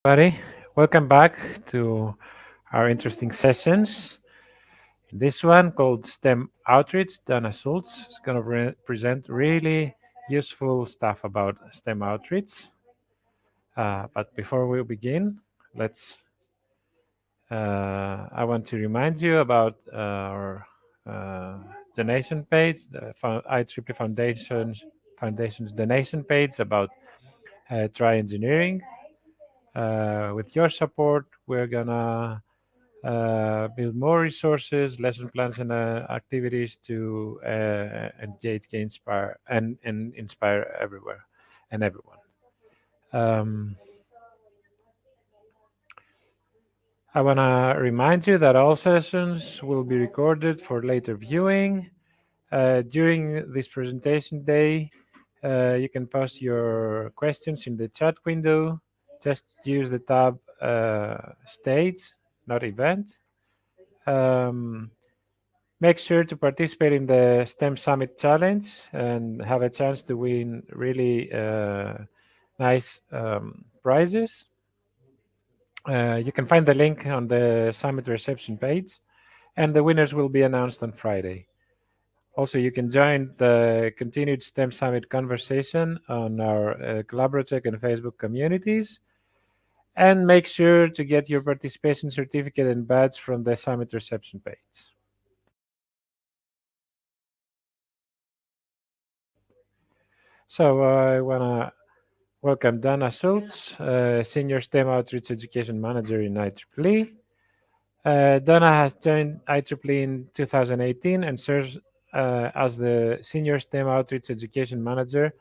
Everybody, welcome back to our interesting sessions. This one called STEM Outreach, Dawna Schultz is going to present really useful stuff about STEM outreach. But before we begin, let's. I want to remind you about our uh, donation page, the IEEE Foundation's donation page about Try Engineering. With your support, we're gonna build more resources, lesson plans, and activities to engage, and inspire everywhere and everyone. Um, I want to remind you that all sessions will be recorded for later viewing. During this presentation day, you can post your questions in the chat window. Just use the tab Stage, not Event. Make sure to participate in the STEM Summit Challenge and have a chance to win really nice prizes. You can find the link on the Summit reception page, and the winners will be announced on Friday. Also, you can join the continued STEM Summit conversation on our Collaboratech and Facebook communities. And make sure to get your participation certificate and badge from the Summit reception page. So I want to welcome Dawna Schultz, Senior STEM Outreach Education Manager in IEEE. Dawna has joined IEEE in 2018 and serves as the Senior STEM Outreach Education Manager,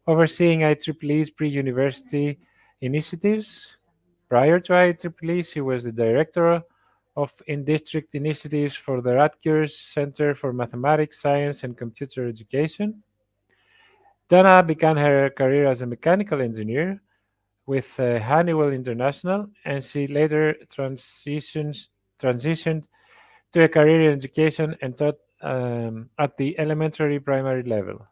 overseeing IEEE's pre-university initiatives. Prior to IEEE, she was the Director of in-district initiatives for the Rutgers Center for Mathematics, Science, and Computer Education. Dawna began her career as a mechanical engineer with Honeywell International, and she later transitioned to a career in education and taught at the elementary primary level.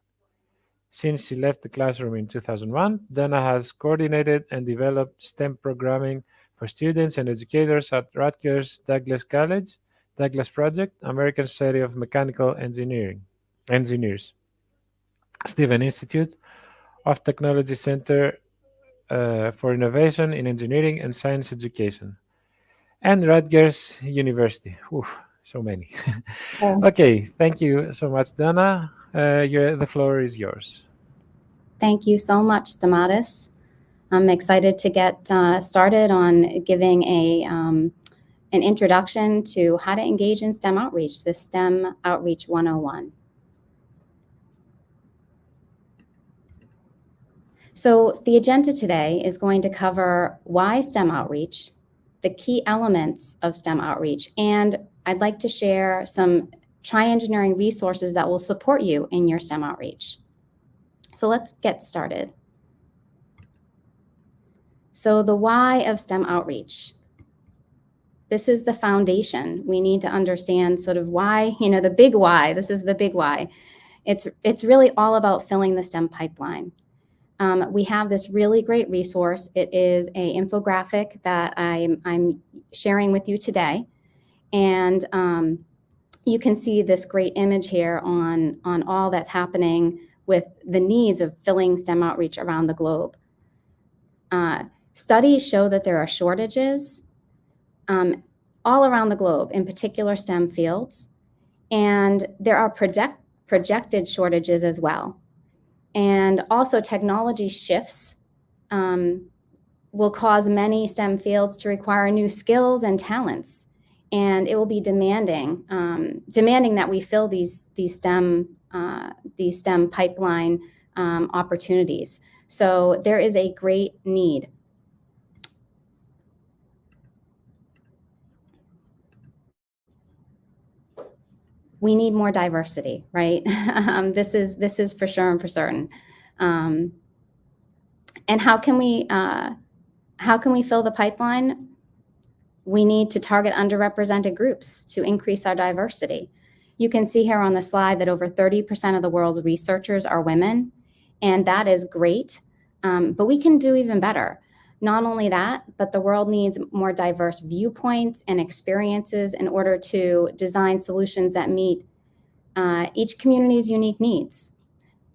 Since she left the classroom in 2001, Dawna has coordinated and developed STEM programming for students and educators at Rutgers Douglas College, Douglas Project, American Society of Mechanical Engineers, Stephen Institute of Technology Center for Innovation in Engineering and Science Education, and Rutgers University. Oof, so many. Oh, Okay, thank you so much, Dawna. The floor is yours. thank you so much, Stamatis. I'm excited to get started on giving an introduction to how to engage in STEM outreach, the STEM Outreach 101. So the agenda today is going to cover why STEM outreach, the key elements of STEM outreach, and I'd like to share some Try Engineering resources that will support you in your STEM outreach. So let's get started. So the why of STEM outreach. This is the foundation. We need to understand sort of why, the big why. This is the big why. It's really all about filling the STEM pipeline. We have this really great resource. It is an infographic that I'm sharing with you today. And you can see this great image here on all that's happening with the needs of filling STEM outreach around the globe. Studies show that there are shortages all around the globe, in particular STEM fields, and there are projected shortages as well. And also technology shifts will cause many STEM fields to require new skills and talents, and it will be demanding that we fill these STEM pipeline opportunities. So there is a great need. We need more diversity, right? This is for sure and for certain. And how can we fill the pipeline? We need to target underrepresented groups to increase our diversity. You can see here on the slide that over 30% of the world's researchers are women, and that is great. But we can do even better. Not only that, but the world needs more diverse viewpoints and experiences in order to design solutions that meet each community's unique needs.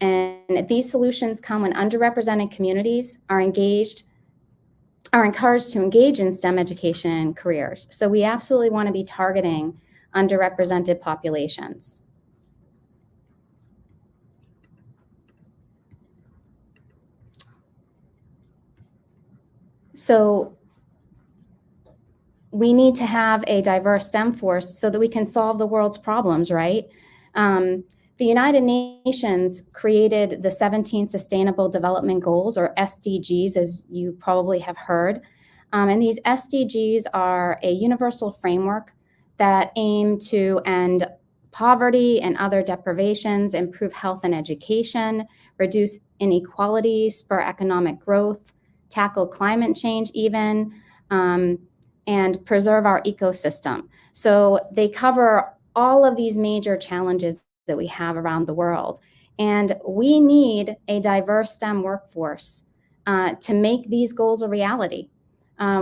And these solutions come when underrepresented communities are encouraged to engage in STEM education and careers. So we absolutely want to be targeting underrepresented populations. So we need to have a diverse STEM force so that we can solve the world's problems, right? The United Nations created the 17 Sustainable Development Goals, or SDGs, as you probably have heard. And these SDGs are a universal framework that aim to end poverty and other deprivations, improve health and education, reduce inequalities, spur economic growth, tackle climate change even, and preserve our ecosystem. So they cover all of these major challenges that we have around the world. And we need a diverse STEM workforce to make these goals a reality.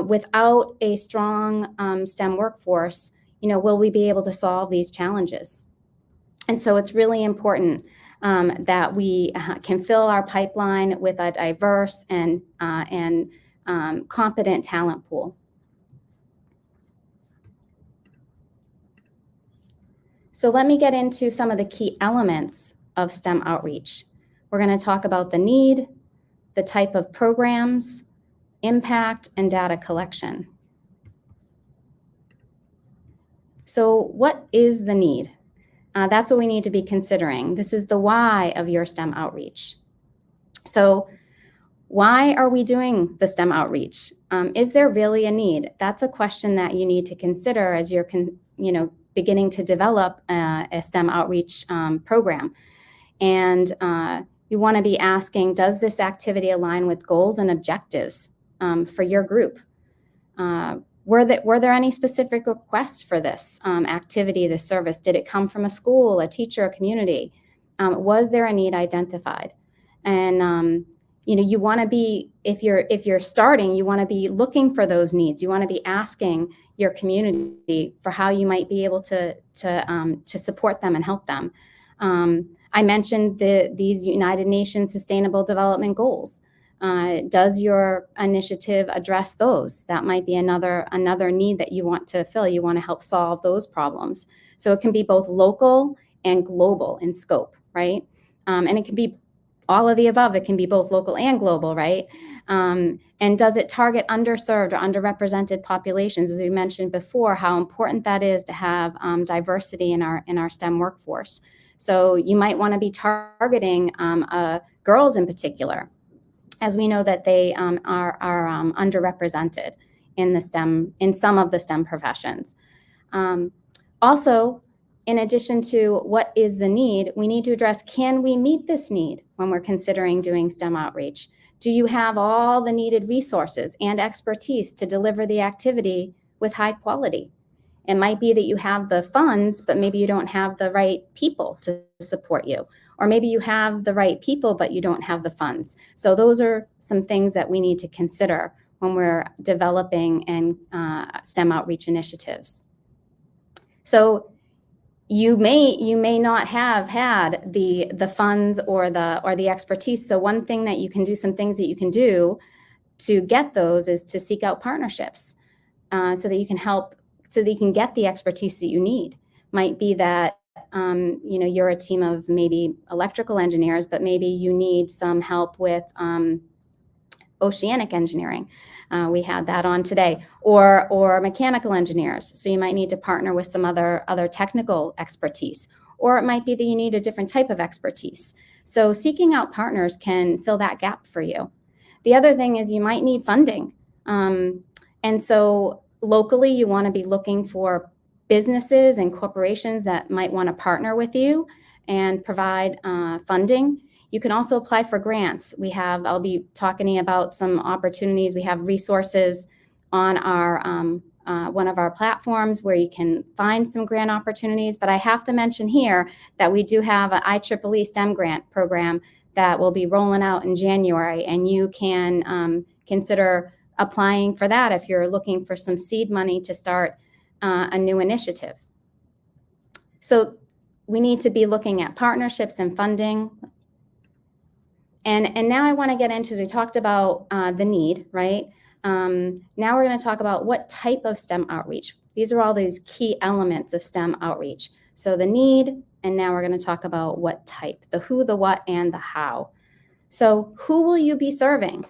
Without a strong STEM workforce, will we be able to solve these challenges? And so it's really important that we can fill our pipeline with a diverse and competent talent pool. So let me get into some of the key elements of STEM outreach. We're going to talk about the need, the type of programs, impact, and data collection. So what is the need? That's what we need to be considering. This is the why of your STEM outreach. So why are we doing the STEM outreach? Is there really a need? That's a question that you need to consider as you're beginning to develop a STEM outreach program. And you want to be asking, does this activity align with goals and objectives for your group? Were there any specific requests for this activity, this service? Did it come from a school, a teacher, a community? Was there a need identified? And you want to be, if you're starting, you want to be looking for those needs. You want to be asking your community for how you might be able to support them and help them. I mentioned these United Nations Sustainable Development Goals. Does your initiative address those? That might be another need that you want to fill. You want to help solve those problems. So it can be both local and global in scope, right? And it can be all of the above. It can be both local and global, right? And does it target underserved or underrepresented populations? As we mentioned before, how important that is to have diversity in our STEM workforce. So you might want to be targeting girls in particular, as we know that they are underrepresented in some of the STEM professions. Also, in addition to what is the need, we need to address, can we meet this need when we're considering doing STEM outreach? Do you have all the needed resources and expertise to deliver the activity with high quality? It might be that you have the funds, but maybe you don't have the right people to support you. Or maybe you have the right people, but you don't have the funds. So those are some things that we need to consider when we're developing STEM outreach initiatives. So you may not have had the funds or the expertise. So one thing that you can do, some things that you can do to get those, is to seek out partnerships so that you can help, so that you can get the expertise that you need. Might be that you're a team of maybe electrical engineers, but maybe you need some help with oceanic engineering. We had that on today, or mechanical engineers. So you might need to partner with some other technical expertise, or it might be that you need a different type of expertise. So seeking out partners can fill that gap for you. The other thing is you might need funding. And so locally, you want to be looking for businesses and corporations that might want to partner with you and provide funding. You can also apply for grants. I'll be talking about some opportunities. We have resources on our one of our platforms where you can find some grant opportunities. But I have to mention here that we do have an IEEE STEM grant program that will be rolling out in January, and you can consider applying for that if you're looking for some seed money to start a new initiative. So we need to be looking at partnerships and funding. And now I want to get into, we talked about the need, right? Now we're going to talk about what type of STEM outreach. These are all these key elements of STEM outreach. So the need, and now we're going to talk about what type, the who, the what, and the how. So who will you be serving?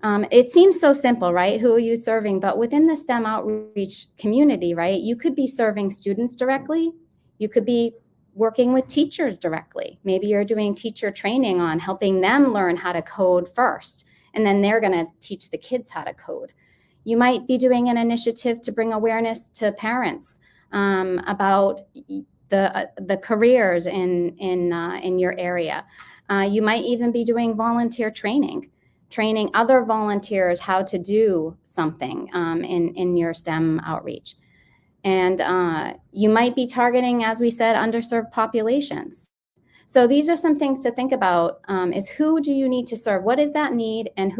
It seems so simple, right? Who are you serving? But within the STEM outreach community, right, you could be serving students directly. You could be working with teachers directly. Maybe you're doing teacher training on helping them learn how to code first, and then they're going to teach the kids how to code. You might be doing an initiative to bring awareness to parents about the careers in your area. You might even be doing volunteer training other volunteers how to do something in your STEM outreach. And you might be targeting, as we said, underserved populations. So these are some things to think about, is who do you need to serve? What is that need, and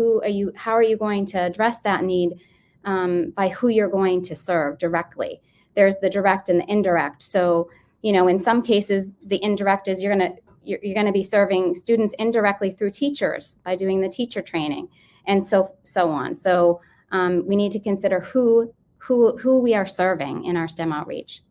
how are you going to address that need by who you're going to serve directly? There's the direct and the indirect. So, in some cases, the indirect is you're going to be serving students indirectly through teachers by doing the teacher training, and so on. So we need to consider who we are serving in our STEM outreach.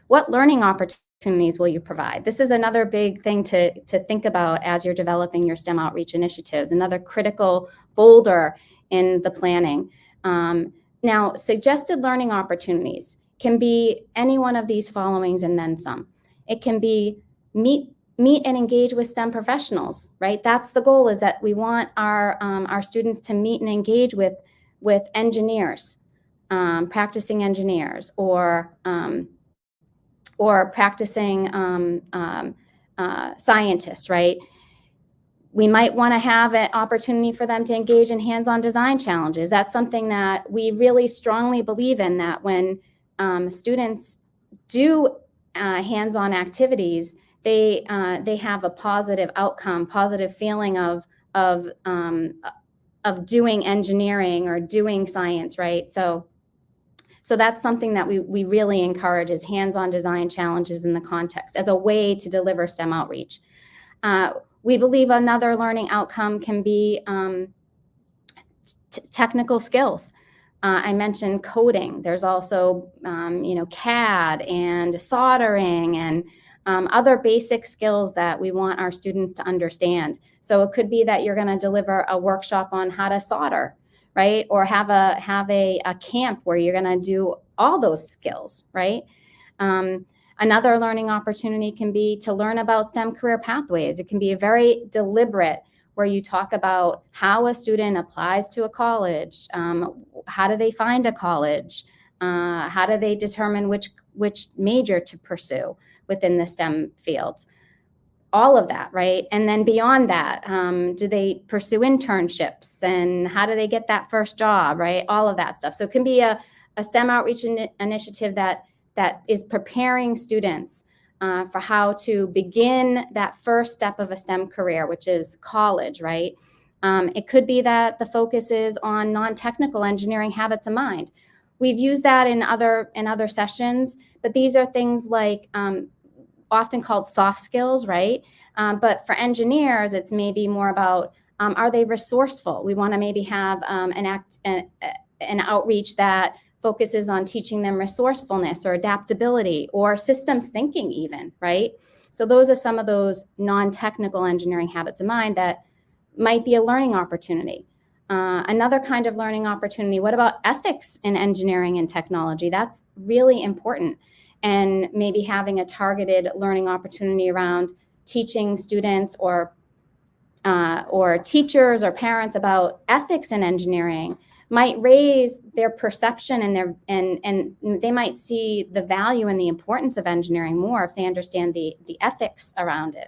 What learning opportunities will you provide? This is another big thing to think about as you're developing your STEM outreach initiatives, another critical boulder in the planning. Now, suggested learning opportunities can be any one of these followings and then some. It can be meet and engage with STEM professionals, right? That's the goal, is that we want our students to meet and engage with engineers, practicing engineers, or practicing scientists, right? We might want to have an opportunity for them to engage in hands-on design challenges. That's something that we really strongly believe in, that when students do hands-on activities, they have a positive outcome, positive feeling of doing engineering or doing science, right? So that's something that we really encourage, is hands-on design challenges in the context as a way to deliver STEM outreach. We believe another learning outcome can be technical skills. I mentioned coding. There's also CAD and soldering and other basic skills that we want our students to understand. So it could be that you're going to deliver a workshop on how to solder, right? Or have a camp where you're going to do all those skills, right? Another learning opportunity can be to learn about STEM career pathways. It can be a very deliberate, where you talk about how a student applies to a college, how do they find a college, how do they determine which major to pursue within the STEM fields, all of that, right? And then beyond that, do they pursue internships, and how do they get that first job, right? All of that stuff. So it can be a STEM outreach initiative that is preparing students for how to begin that first step of a STEM career, which is college, right? It could be that the focus is on non-technical engineering habits of mind. We've used that in other sessions, but these are things like often called soft skills, right? But for engineers, it's maybe more about, are they resourceful? We want to maybe have an outreach that focuses on teaching them resourcefulness or adaptability or systems thinking even, right? So those are some of those non-technical engineering habits of mind that might be a learning opportunity. Another kind of learning opportunity, what about ethics in engineering and technology? That's really important. And maybe having a targeted learning opportunity around teaching students or teachers or parents about ethics in engineering might raise their perception and they might see the value and the importance of engineering more if they understand the ethics around it.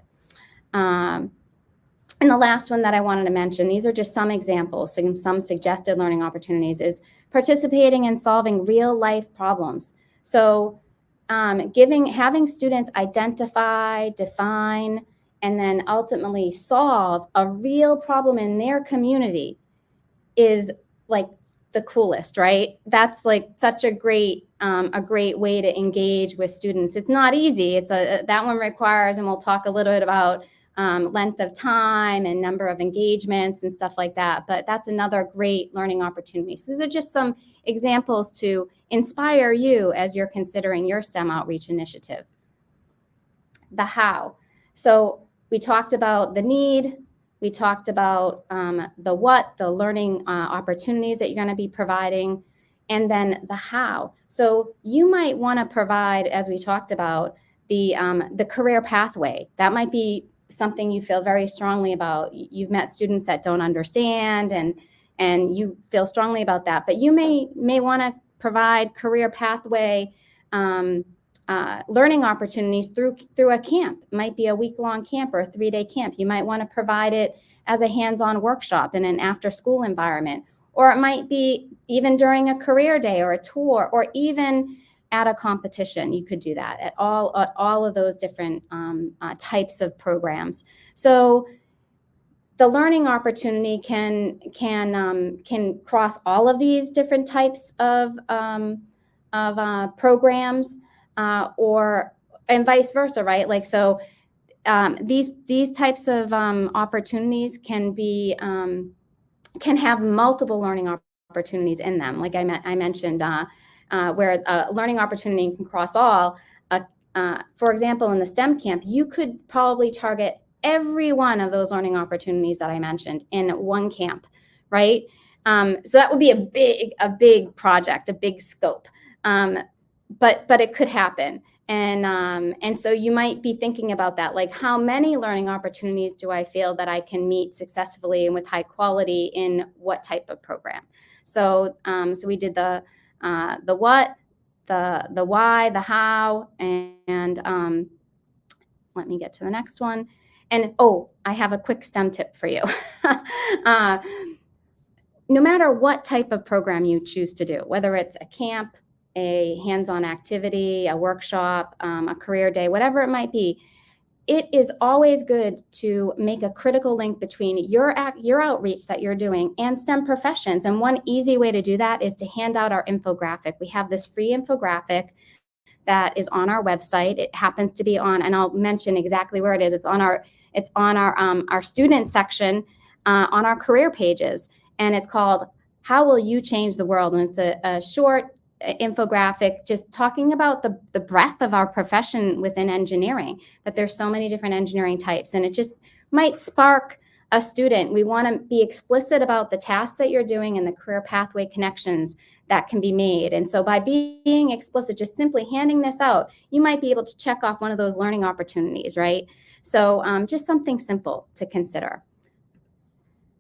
And the last one that I wanted to mention, these are just some examples, some suggested learning opportunities, is participating in solving real life problems. So having students identify, define, and then ultimately solve a real problem in their community is like the coolest, right? That's like such a great way to engage with students. It's not easy. That one requires, and we'll talk a little bit about length of time and number of engagements and stuff like that. But that's another great learning opportunity. So these are just some examples to inspire you as you're considering your STEM outreach initiative. The how. So we talked about the need. We talked about the what, the learning opportunities that you're going to be providing, and then the how. So you might want to provide, as we talked about, the career pathway. That might be something you feel very strongly about. You've met students that don't understand, and you feel strongly about that. But you may want to provide career pathway learning opportunities through a camp. It might be a week-long camp or a 3-day camp. You might want to provide it as a hands-on workshop in an after-school environment, or it might be even during a career day or a tour, or even at a competition. You could do that at all of those different types of programs. So the learning opportunity can cross all of these different types of programs. And vice versa, right? Like, so these types of opportunities can have multiple learning opportunities in them. Like I mentioned, where a learning opportunity can cross all. For example, in the STEM camp, you could probably target every one of those learning opportunities that I mentioned in one camp, right? So that would be a big project, a big scope. But it could happen. And so you might be thinking about that, like, how many learning opportunities do I feel that I can meet successfully and with high quality in what type of program? So so we did the what, the why, the how, and let me get to the next one. And I have a quick STEM tip for you. No matter what type of program you choose to do, whether it's a camp, a hands-on activity, a workshop, a career day, whatever it might be, it is always good to make a critical link between your outreach that you're doing and STEM professions. And one easy way to do that is to hand out our infographic. We have this free infographic that is on our website. It happens to be on, and I'll mention exactly where it is. It's on our student section on our career pages, and it's called "How Will You Change the World?" And it's a short infographic just talking about the breadth of our profession within engineering, that there's so many different engineering types, and it just might spark a student. We want to be explicit about the tasks that you're doing and the career pathway connections that can be made. And so by being explicit, just simply handing this out, you might be able to check off one of those learning opportunities, right? So just something simple to consider.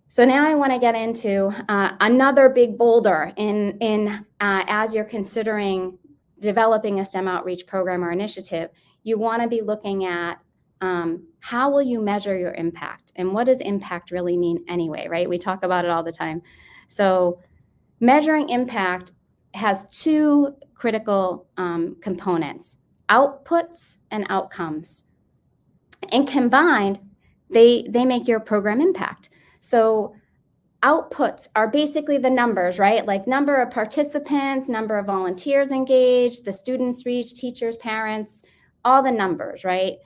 So now I want to get into another big boulder in as you're considering developing a STEM outreach program or initiative. You want to be looking at how will you measure your impact, and what does impact really mean anyway, right? We talk about it all the time. So measuring impact has two critical components: outputs and outcomes. And combined, they make your program impact. So outputs are basically the numbers, right? Like number of participants, number of volunteers engaged, the students reached, teachers, parents, all the numbers, right?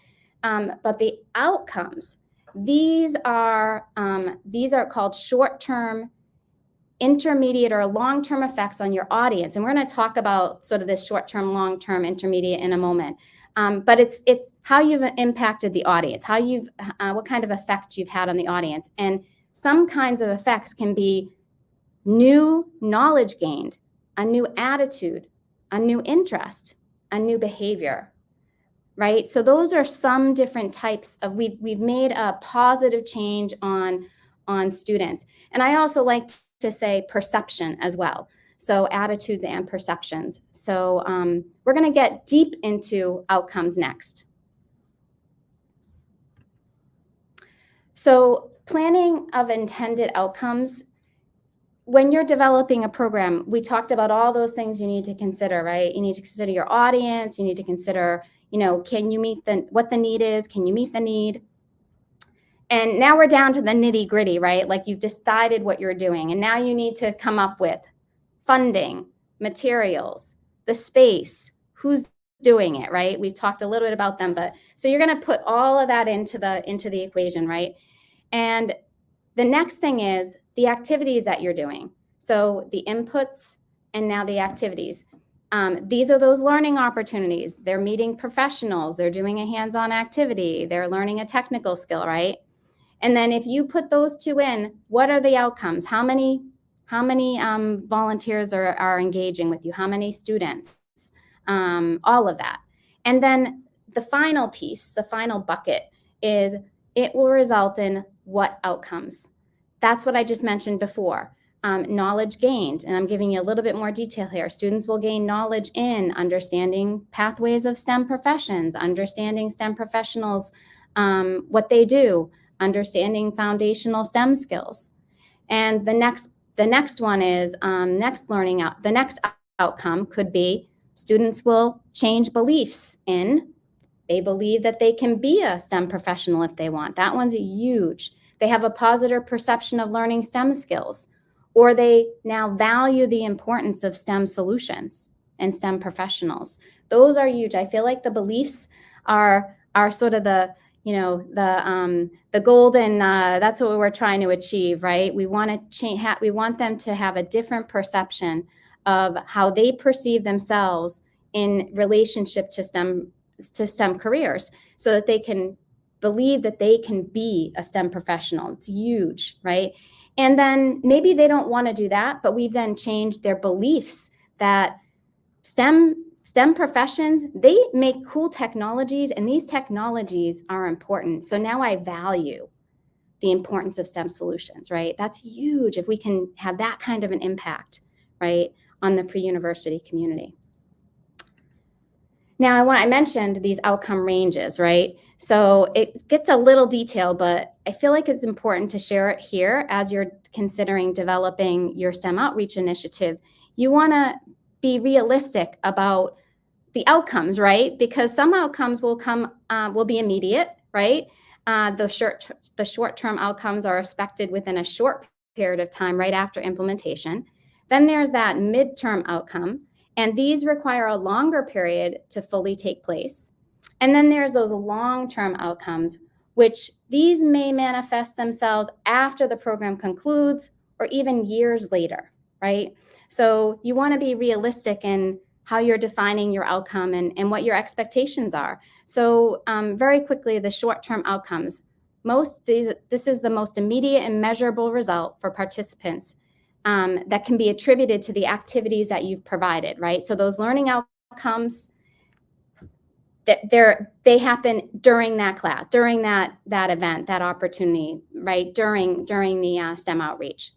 But the outcomes, these are called short-term, intermediate, or long-term effects on your audience. And we're going to talk about sort of this short-term, long-term, intermediate in a moment. But it's how you've impacted the audience, what kind of effect you've had on the audience. And some kinds of effects can be new knowledge gained, a new attitude, a new interest, a new behavior, right? So those are some different types of, we've made a positive change on students. And I also like to say perception as well. So attitudes and perceptions. So we're going to get deep into outcomes next. So planning of intended outcomes. When you're developing a program, we talked about all those things you need to consider, right? You need to consider your audience. You need to consider, can you meet what the need is? Can you meet the need? And now we're down to the nitty gritty, right? Like you've decided what you're doing, and now you need to come up with funding, materials, the space, who's doing it, right? We've talked a little bit about them, but so you're going to put all of that into the equation, right? And the next thing is the activities that you're doing. So the inputs and now the activities. These are those learning opportunities. They're meeting professionals. They're doing a hands-on activity. They're learning a technical skill, right? And then if you put those two in, what are the outcomes? How many volunteers are engaging with you? How many students? All of that. And then the final piece, the final bucket is it will result in what outcomes? That's what I just mentioned before. Knowledge gained, and I'm giving you a little bit more detail here. Students will gain knowledge in understanding pathways of STEM professions, understanding STEM professionals, what they do, understanding foundational STEM skills. And the next one is the next outcome could be students will change beliefs in, they believe that they can be a STEM professional if they want. That one's huge. They have a positive perception of learning STEM skills, or they now value the importance of STEM solutions and STEM professionals. Those are huge. I feel like the beliefs are sort of the golden, that's what we're trying to achieve, right? We want to change, we want them to have a different perception of how they perceive themselves in relationship to STEM careers, so that they can believe that they can be a STEM professional. It's huge, right? And then maybe they don't want to do that, but we've then changed their beliefs that STEM professions, they make cool technologies, and these technologies are important. So now I value the importance of STEM solutions, right? That's huge if we can have that kind of an impact, right, on the pre-university community. Now, I mentioned these outcome ranges, right? So it gets a little detailed, but I feel like it's important to share it here as you're considering developing your STEM outreach initiative. You want to be realistic about the outcomes, right? Because some outcomes will be immediate, right? The short-term outcomes are expected within a short period of time right after implementation. Then there's that midterm outcome, and these require a longer period to fully take place. And then there's those long-term outcomes, which these may manifest themselves after the program concludes or even years later, right? So you want to be realistic in how you're defining your outcome and what your expectations are. So very quickly, the short-term outcomes. This is the most immediate and measurable result for participants that can be attributed to the activities that you've provided, right? So those learning outcomes, they happen during that class, during that event, that opportunity, right? During the STEM outreach.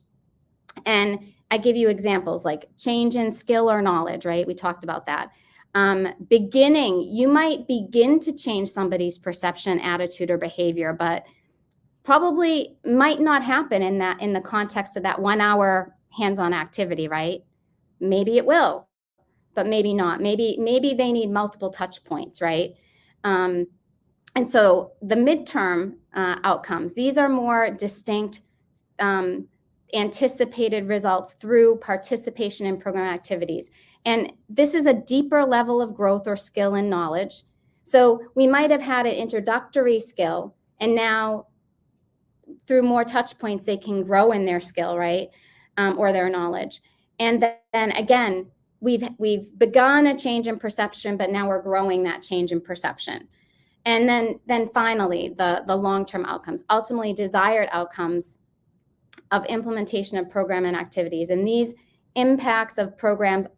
And I give you examples like change in skill or knowledge, right? We talked about that. You might begin to change somebody's perception, attitude, or behavior, but probably might not happen in the context of that 1 hour hands-on activity, right? Maybe it will, but maybe not. Maybe they need multiple touch points, right? And so the midterm outcomes, these are more distinct anticipated results through participation in program activities. And this is a deeper level of growth or skill and knowledge. So we might have had an introductory skill, and now through more touch points, they can grow in their skill, right? Or their knowledge. And then again, we've begun a change in perception, but now we're growing that change in perception. And then finally, the long-term outcomes, ultimately desired outcomes of implementation of program and activities. And these impacts of programs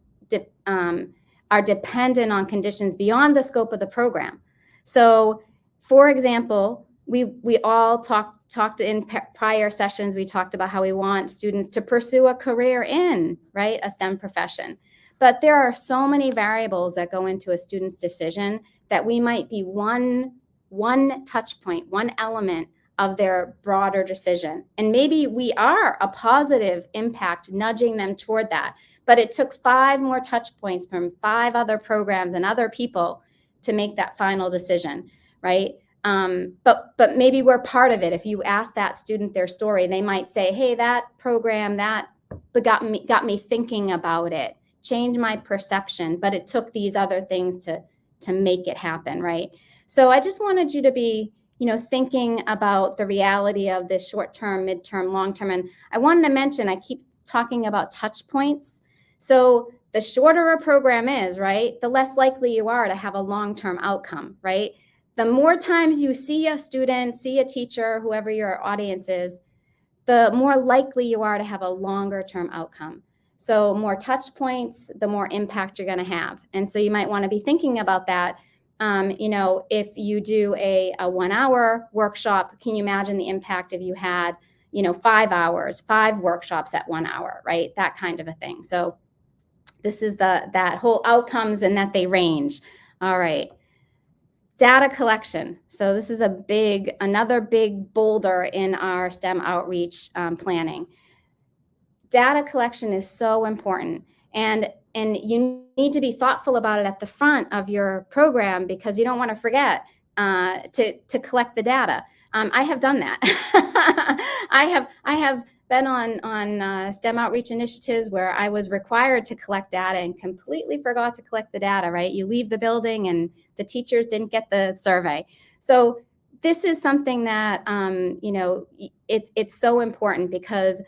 are dependent on conditions beyond the scope of the program. So, for example, we all talked in prior sessions, we talked about how we want students to pursue a career in, right, a STEM profession. But there are so many variables that go into a student's decision that we might be one touch point, one element of their broader decision. And maybe we are a positive impact nudging them toward that. But it took 5 more touch points from 5 other programs and other people to make that final decision, right? But maybe we're part of it. If you ask that student their story, they might say, hey, that program, that got me thinking about it, changed my perception, but it took these other things to make it happen, right? So I just wanted you to be, thinking about the reality of this short-term, mid-term, long-term. And I wanted to mention, I keep talking about touch points. So the shorter a program is, right, the less likely you are to have a long-term outcome, right? The more times you see a student, see a teacher, whoever your audience is, the more likely you are to have a longer term outcome. So more touch points, the more impact you're going to have. And so you might want to be thinking about that. If you do a 1 hour workshop, can you imagine the impact if you had, 5 hours, 5 workshops at 1 hour, right? That kind of a thing. So this is that whole outcomes and that they range. All right. Data collection. So this is another big boulder in our STEM outreach planning. Data collection is so important, and you need to be thoughtful about it at the front of your program, because you don't want to forget to collect the data. I have done that. I have been on STEM outreach initiatives where I was required to collect data and completely forgot to collect the data, right? You leave the building and the teachers didn't get the survey. So this is something that, it's so important, because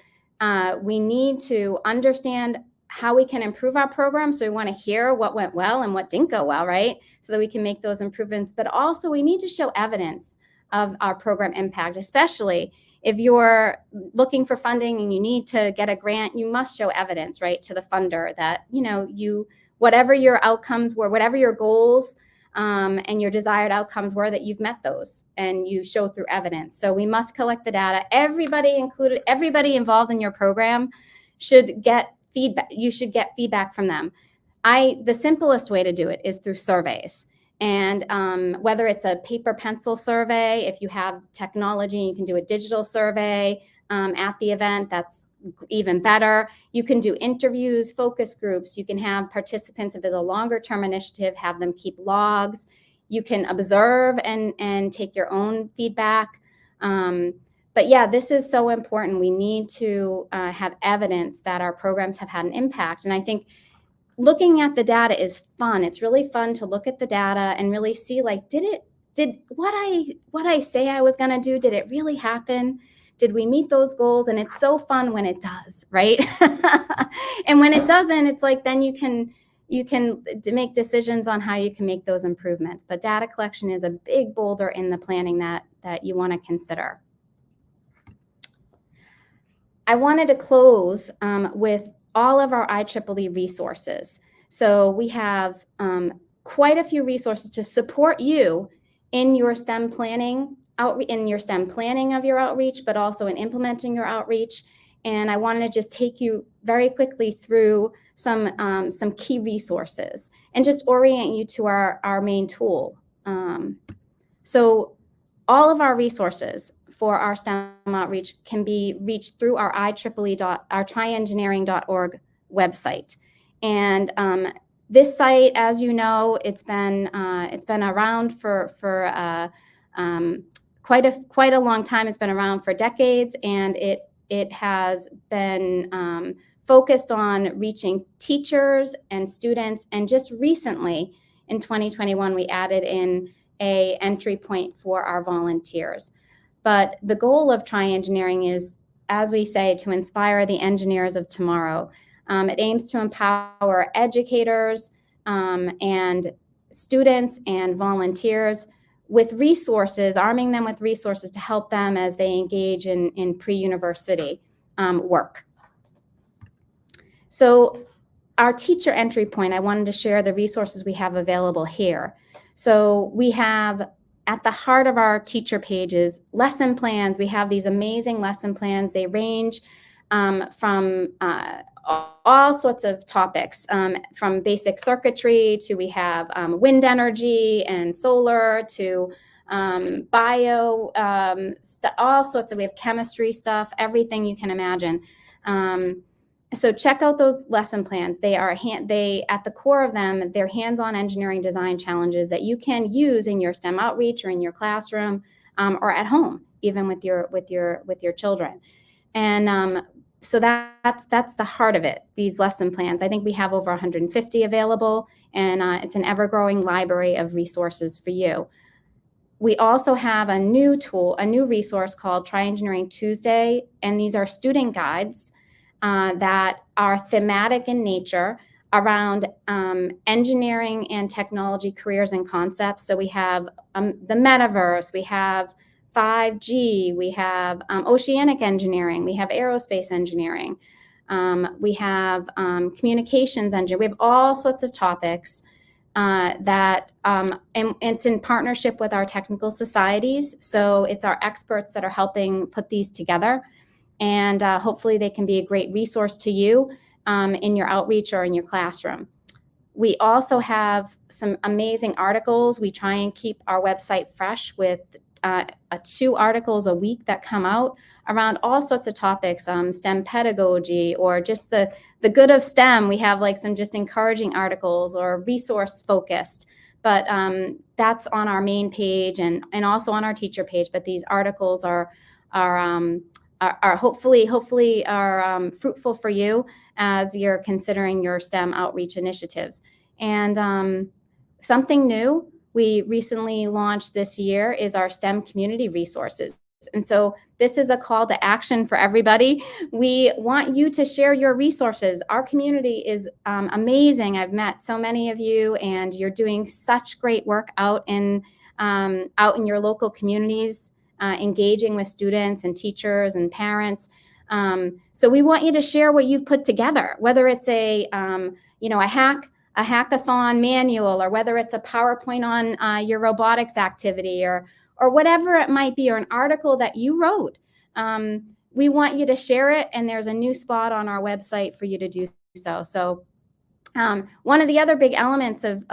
we need to understand how we can improve our program. So we want to hear what went well and what didn't go well, right? So that we can make those improvements. But also we need to show evidence of our program impact, especially if you're looking for funding and you need to get a grant. You must show evidence, right, to the funder that, whatever your outcomes were, whatever your goals and your desired outcomes were, that you've met those and you show through evidence. So we must collect the data. Everybody involved in your program should get feedback. You should get feedback from them. The simplest way to do it is through surveys. And whether it's a paper pencil survey, if you have technology, you can do a digital survey at the event. That's even better. You can do interviews, focus groups. You can have participants, if it's a longer term initiative, have them keep logs. You can observe and take your own feedback. But yeah, this is so important. We need to have evidence that our programs have had an impact. And I think looking at the data is fun. It's really fun to look at the data and really see, like, did what I say I was going to do, did it really happen? Did we meet those goals? And it's so fun when it does, right? And when it doesn't, it's like, then you can make decisions on how you can make those improvements. But data collection is a big boulder in the planning that you want to consider. I wanted to close with all of our IEEE resources. So we have quite a few resources to support you in your STEM planning, in your STEM planning of your outreach, but also in implementing your outreach. And I wanted to just take you very quickly through some key resources and just orient you to our main tool. So all of our resources for our STEM outreach can be reached through our our tryengineering.org website. And this site, as you know, it's been around for quite a long time. It's been around for decades, and it has been focused on reaching teachers and students. And just recently, in 2021, we added in a entry point for our volunteers. But the goal of Tri-Engineering is, as we say, to inspire the engineers of tomorrow. It aims to empower educators and students and volunteers with resources, arming them with resources to help them as they engage in pre-university work. So our teacher entry point, I wanted to share the resources we have available here. So we have, at the heart of our teacher pages, lesson plans. We have these amazing lesson plans. They range from all sorts of topics, from basic circuitry to we have wind energy and solar to bio, all sorts of, we have chemistry stuff, everything you can imagine. So check out those lesson plans. They are at the core of them, they're hands-on engineering design challenges that you can use in your STEM outreach or in your classroom, or at home, even with your children. And so that's the heart of it, these lesson plans. I think we have over 150 available, and it's an ever-growing library of resources for you. We also have a new tool, a new resource called Try Engineering Tuesday, and these are student guides that are thematic in nature around engineering and technology careers and concepts. So we have the metaverse, we have 5G, we have oceanic engineering, we have aerospace engineering, we have communications engineering. We have all sorts of topics that and it's in partnership with our technical societies. So it's our experts that are helping put these together. And hopefully they can be a great resource to you in your outreach or in your classroom. We also have some amazing articles. We try and keep our website fresh with 2 articles a week that come out around all sorts of topics, STEM pedagogy, or just the good of STEM. We have like some just encouraging articles or resource focused, but that's on our main page and also on our teacher page. But these articles are hopefully are fruitful for you as you're considering your STEM outreach initiatives. And something new we recently launched this year is our STEM community resources. And so this is a call to action for everybody. We want you to share your resources. Our community is amazing. I've met so many of you, and you're doing such great work out in your local communities, engaging with students and teachers and parents. So we want you to share what you've put together, whether it's a hackathon manual, or whether it's a PowerPoint on your robotics activity, or whatever it might be, or an article that you wrote. We want you to share it, and there's a new spot on our website for you to do so. So one of the other big elements of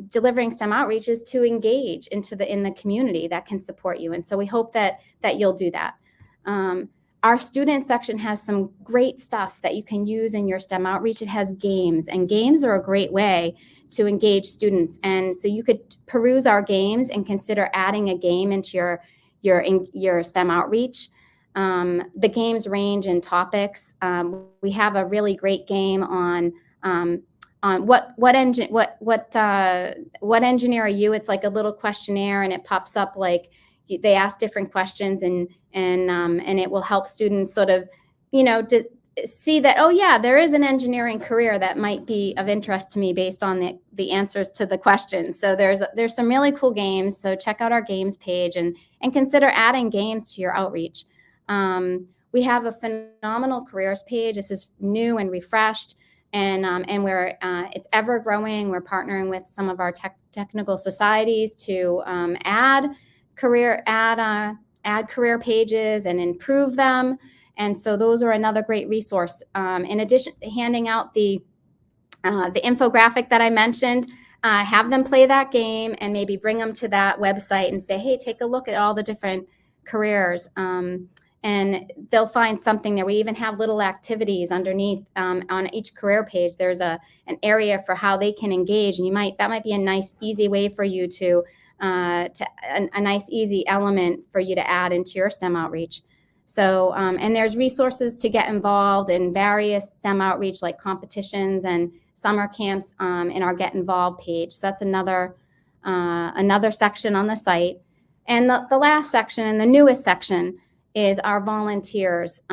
delivering STEM outreach is to engage in the community that can support you. And so we hope that you'll do that. Our student section has some great stuff that you can use in your STEM outreach. It has games, and games are a great way to engage students. And so you could peruse our games and consider adding a game into your STEM outreach. The games range in topics. We have a really great game on what engineer are you? It's like a little questionnaire, and it pops up like they ask different questions, and it will help students sort of, see that, oh yeah, there is an engineering career that might be of interest to me based on the answers to the questions. So there's some really cool games. So check out our games page and consider adding games to your outreach. We have a phenomenal careers page. This is new and refreshed, and it's ever growing. We're partnering with some of our technical societies to add career pages and improve them. And so those are another great resource. In addition to handing out the infographic that I mentioned, have them play that game and maybe bring them to that website and say, hey, take a look at all the different careers. And they'll find something there. We even have little activities underneath on each career page. There's an area for how they can engage, and that might be a nice, easy way for you to a nice, easy element for you to add into your STEM outreach. So, and there's resources to get involved in various STEM outreach, like competitions and summer camps in our Get Involved page. So that's another section on the site. And the last section, and the newest section, is our volunteers.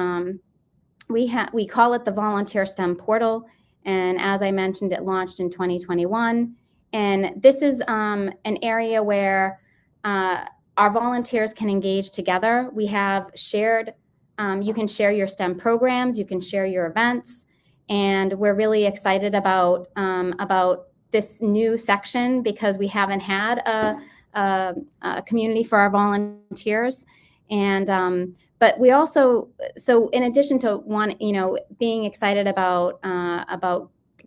We call it the Volunteer STEM Portal. And as I mentioned, it launched in 2021. And this is an area where our volunteers can engage together. We have shared, you can share your STEM programs, you can share your events, and we're really excited about this new section because we haven't had a community for our volunteers. And but we also, so in addition to being excited about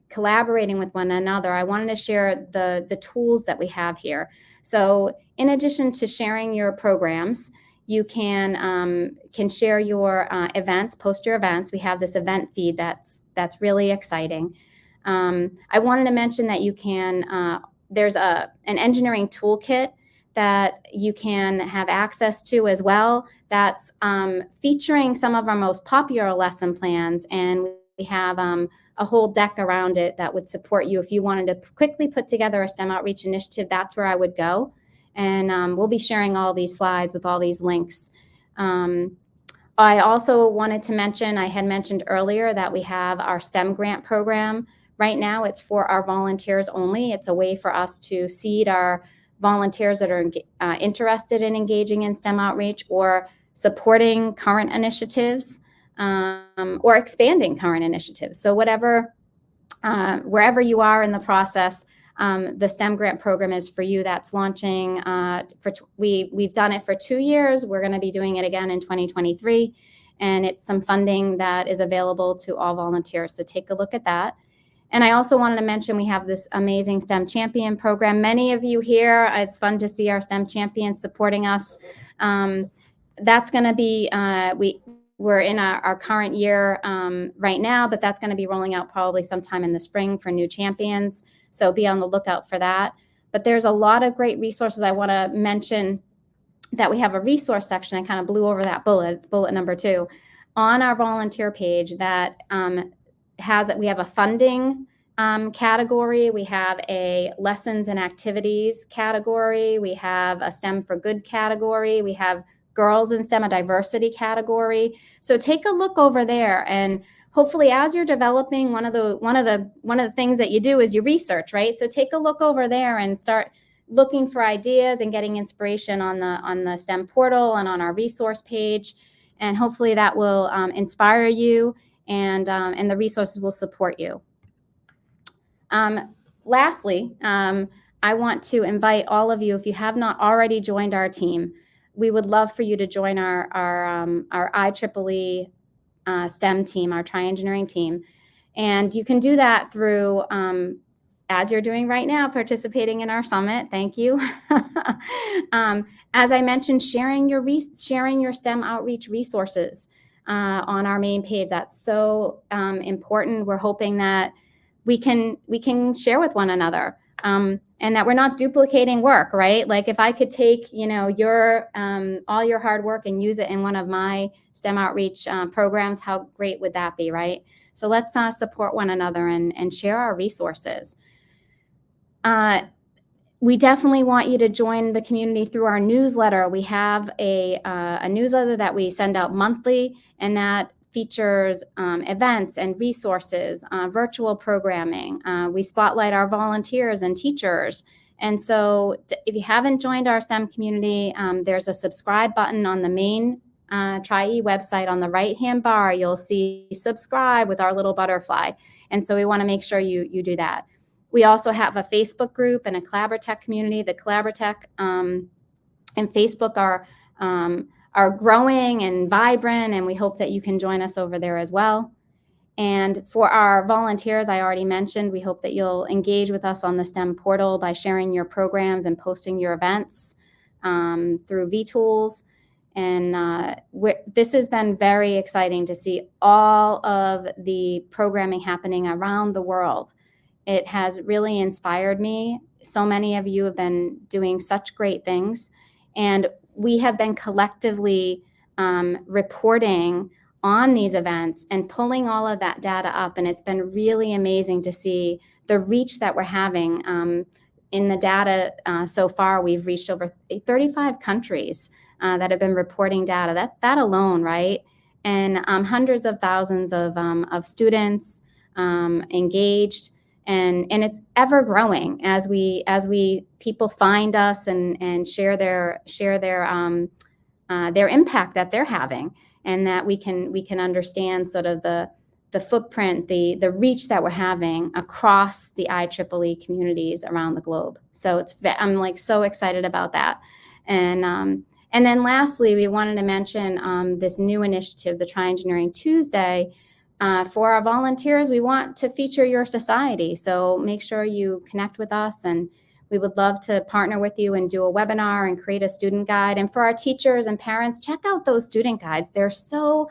collaborating with one another, I wanted to share the tools that we have here. So in addition to sharing your programs, You can share your events, post your events. We have this event feed that's really exciting. I wanted to mention that you can, there's an engineering toolkit that you can have access to as well that's featuring some of our most popular lesson plans, and we have a whole deck around it that would support you if you wanted to quickly put together a STEM outreach initiative. That's where I would go, and we'll be sharing all these slides with all these links. I also wanted to mention, I had mentioned earlier that we have our STEM grant program. Right now, it's for our volunteers only. It's a way for us to seed our volunteers that are interested in engaging in STEM outreach or supporting current initiatives or expanding current initiatives. So whatever, wherever you are in the process, the STEM grant program is for you. That's launching. We've done it for 2 years. We're going to be doing it again in 2023. And it's some funding that is available to all volunteers. So take a look at that. And I also wanted to mention we have this amazing STEM champion program. Many of you here, it's fun to see our STEM champions supporting us. That's going to be, we're in our current year right now, but that's going to be rolling out probably sometime in the spring for new champions. So be on the lookout for that. But there's a lot of great resources. I want to mention that we have a resource section. I kind of blew over that bullet. It's bullet number 2 on our volunteer page that we have a funding category. We have a lessons and activities category. We have a STEM for Good category. We have girls in STEM, a diversity category. So take a look over there, and hopefully as you're developing, one of the things that you do is you research, right? So take a look over there and start looking for ideas and getting inspiration on the STEM portal and on our resource page. And hopefully that will inspire you, and the resources will support you. Lastly, I want to invite all of you, if you have not already joined our team, we would love for you to join our IEEE STEM team, our tri-engineering team. And you can do that through, as you're doing right now, participating in our summit. Thank you. As I mentioned, sharing your STEM outreach resources on our main page. That's so important. We're hoping that we can share with one another, and that we're not duplicating work, right? Like if I could take, your all your hard work and use it in one of my STEM outreach programs, how great would that be, right? So let's support one another and share our resources. We definitely want you to join the community through our newsletter. We have a newsletter that we send out monthly, and that features events and resources, virtual programming. We spotlight our volunteers and teachers. And so if you haven't joined our STEM community, there's a subscribe button on the main Tri-E website. On the right-hand bar, you'll see subscribe with our little butterfly. And so we want to make sure you do that. We also have a Facebook group and a Collaboratech community. The Collaboratech and Facebook are growing and vibrant, and we hope that you can join us over there as well. And for our volunteers, I already mentioned, we hope that you'll engage with us on the STEM portal by sharing your programs and posting your events through vTools. And this has been very exciting to see all of the programming happening around the world. It has really inspired me. So many of you have been doing such great things. And we have been collectively reporting on these events and pulling all of that data up. And it's been really amazing to see the reach that we're having. In the data so far, we've reached over 35 countries that have been reporting data. That alone, right? And hundreds of thousands of students engaged. And it's ever growing as people find us and share their impact that they're having, and that we can understand sort of the footprint, the reach that we're having across the IEEE communities around the globe. So I'm like so excited about that. And then lastly, we wanted to mention this new initiative, the Tri-Engineering Tuesday. For our volunteers, we want to feature your society. So make sure you connect with us, and We would love to partner with you and do a webinar and create a student guide. And for our teachers and parents, check out those student guides. They're so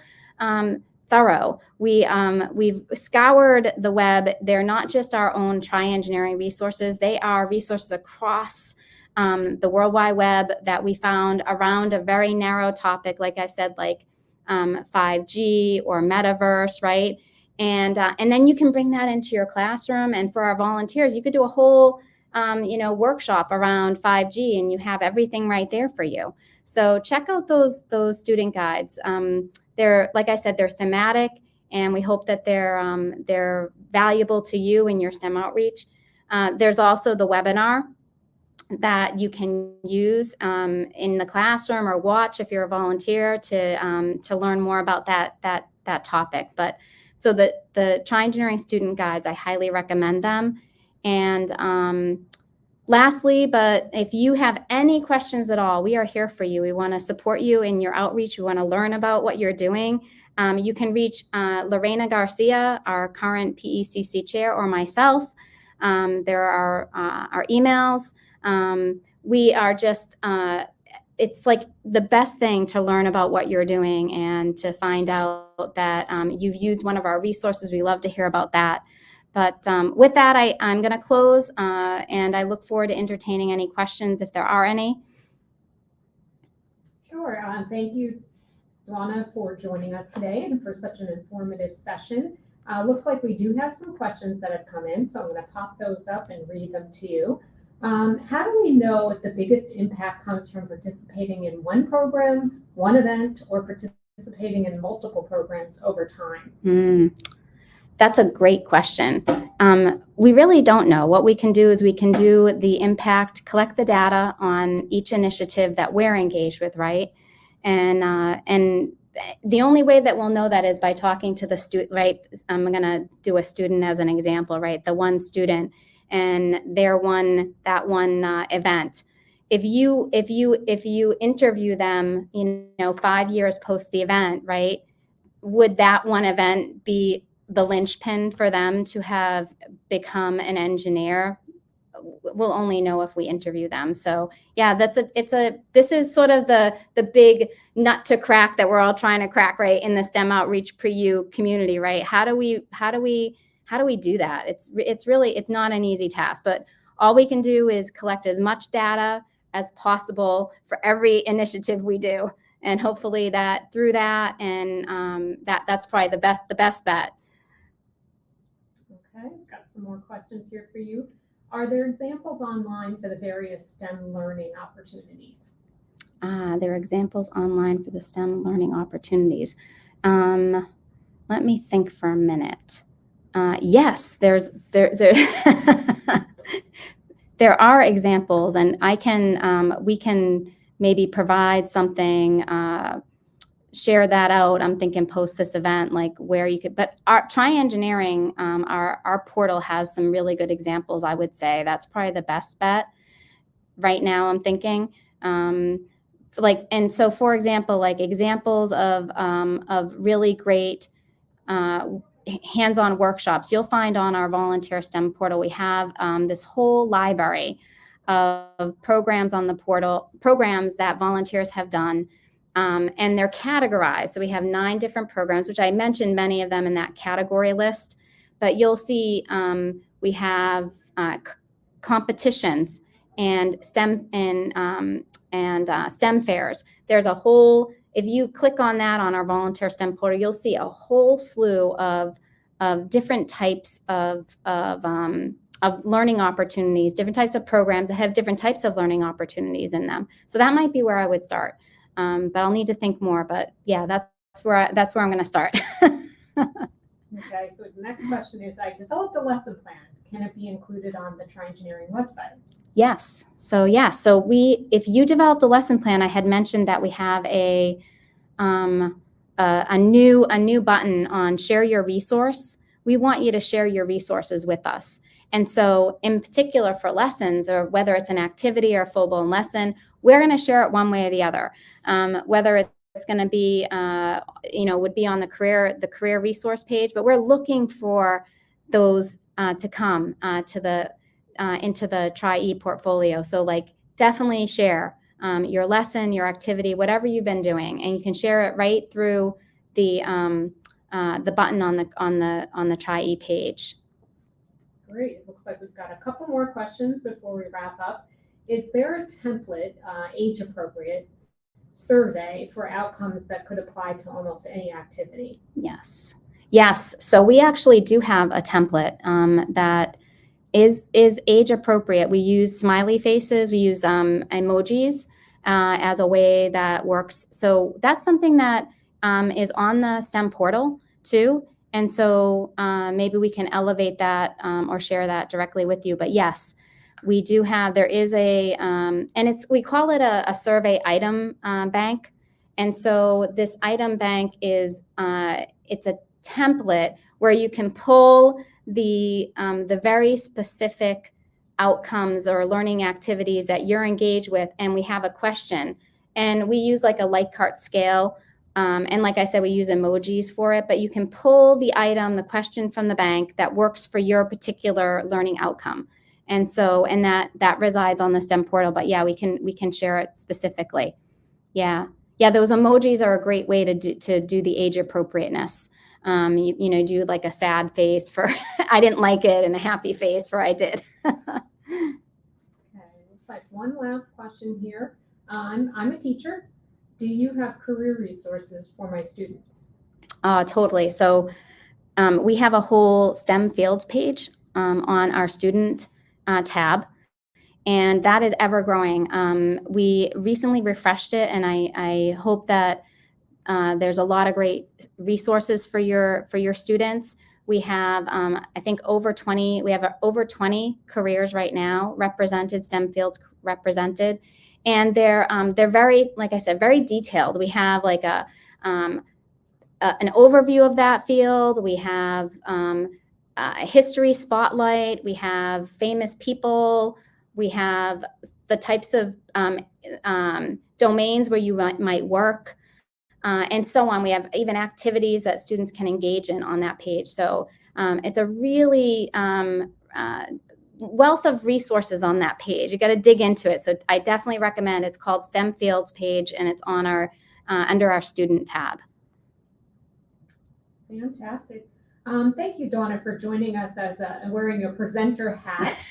thorough. We've scoured the web. They're not just our own tri-engineering resources. They are resources across the World Wide Web that we found around a very narrow topic, like I said, like 5G or metaverse, right? And then you can bring that into your classroom. And for our volunteers, you could do a whole workshop around 5G, and you have everything right there for you. So check out those student guides. They're, like I said, they're thematic, and we hope that they're valuable to you in your STEM outreach. There's also the webinar that you can use in the classroom or watch if you're a volunteer to learn more about that topic. But so the Tri-Engineering student guides, I highly recommend them. And lastly, but if you have any questions at all, we are here for you. We want to support you in your outreach. We want to learn about what you're doing. You can reach Lorena Garcia, our current PECC chair, or myself. There are our emails. We are just, it's like the best thing to learn about what you're doing and to find out that you've used one of our resources. We love to hear about that. But with that, I'm going to close, and I look forward to entertaining any questions if there are any. Sure. Thank you, Dawna, for joining us today and for such an informative session. Looks like we do have some questions that have come in, so I'm going to pop those up and read them to you. How do we know if the biggest impact comes from participating in one program, one event, or participating in multiple programs over time? That's a great question. We really don't know. What we can do is we can do the impact, collect the data on each initiative that we're engaged with, right? And the only way that we'll know that is by talking to the student, right? I'm going to do a student as an example, right? The one student and that one event. If you interview them, 5 years post the event, right? Would that one event be the linchpin for them to have become an engineer? We'll only know if we interview them. So yeah, this is sort of the big nut to crack that we're all trying to crack, right, in the STEM outreach pre-U community, right? How do we do that? It's not an easy task, but all we can do is collect as much data as possible for every initiative we do, and hopefully that through that, and that's probably the best bet. Okay, got some more questions here for you. Are there examples online for the various STEM learning opportunities? There are examples online for the STEM learning opportunities. Let me think for a minute. Yes, there are examples, and we can maybe provide something, share that out. I'm thinking post this event, like where you could, but our Tri-Engineering, our portal has some really good examples. I would say that's probably the best bet right now. I'm thinking, and so for example, like examples of really great hands-on workshops, you'll find on our volunteer STEM portal. We have this whole library of programs on the portal, programs that volunteers have done. And they're categorized. So we have 9 different programs, which I mentioned many of them in that category list. But you'll see we have competitions and STEM and STEM fairs. There's a whole. If you click on that on our volunteer STEM portal, you'll see a whole slew of different types of learning opportunities, different types of programs that have different types of learning opportunities in them. So that might be where I would start. But I'll need to think more. But yeah, that's where I'm going to start. Okay, so the next question is, I developed a lesson plan. Can it be included on the Tri-Engineering website? Yes. So yeah. So if you developed a lesson plan, I had mentioned that we have a new button on share your resource. We want you to share your resources with us. And so in particular for lessons, or whether it's an activity or a full-blown lesson, we're going to share it one way or the other. Whether it's going to be, would be on the career resource page, but we're looking for those to come to into the Tri-E portfolio. So like definitely share your lesson, your activity, whatever you've been doing, and you can share it right through the button on the Tri-E page. Great. It looks like we've got a couple more questions before we wrap up. Is there a template, age-appropriate survey for outcomes that could apply to almost any activity? Yes. Yes. So we actually do have a template that is age appropriate. We use smiley faces. We use emojis as a way that works. So that's something that is on the STEM portal too. And so maybe we can elevate that or share that directly with you. But yes, we do have, there is a, and we call it a survey item bank. And so this item bank is, it's a template where you can pull the very specific outcomes or learning activities that you're engaged with, and we have a question. And we use like a Likert scale. And like I said, we use emojis for it, but you can pull the item, the question from the bank that works for your particular learning outcome. And so, and that resides on the STEM portal, but yeah, we can share it specifically. Yeah. Yeah. Those emojis are a great way to do the age appropriateness. You know, do like a sad face for, I didn't like it, and a happy face for I did. Okay. Looks like one last question here. I'm a teacher. Do you have career resources for my students? Totally. So we have a whole STEM fields page on our student tab, and that is ever growing. We recently refreshed it, and I hope that there's a lot of great resources for your students. We have, I think, over 20 careers right now represented, STEM fields represented. And they're very, like I said, very detailed. We have like an overview of that field. We have a history spotlight. We have famous people. We have the types of domains where you might work, and so on. We have even activities that students can engage in on that page. So it's a really wealth of resources on that page. You got to dig into it. So I definitely recommend. It's called STEM Fields page, and it's on our under our student tab. Fantastic. Thank you, Dawna, for joining us as wearing a presenter hat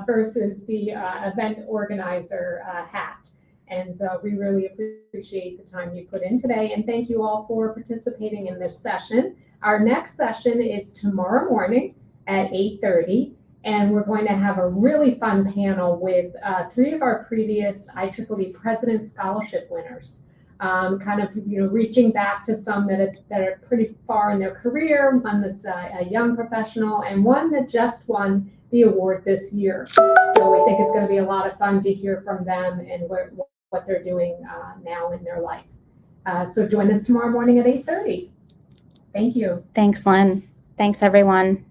versus the event organizer hat. And we really appreciate the time you put in today. And thank you all for participating in this session. Our next session is tomorrow morning at 8:30. And we're going to have a really fun panel with 3 of our previous IEEE President's Scholarship winners. Kind of, you know, reaching back to some that are pretty far in their career, one that's a young professional, and one that just won the award this year. So I think it's going to be a lot of fun to hear from them and what they're doing now in their life. So join us tomorrow morning at 8:30. Thank you. Thanks, Lynn. Thanks, everyone.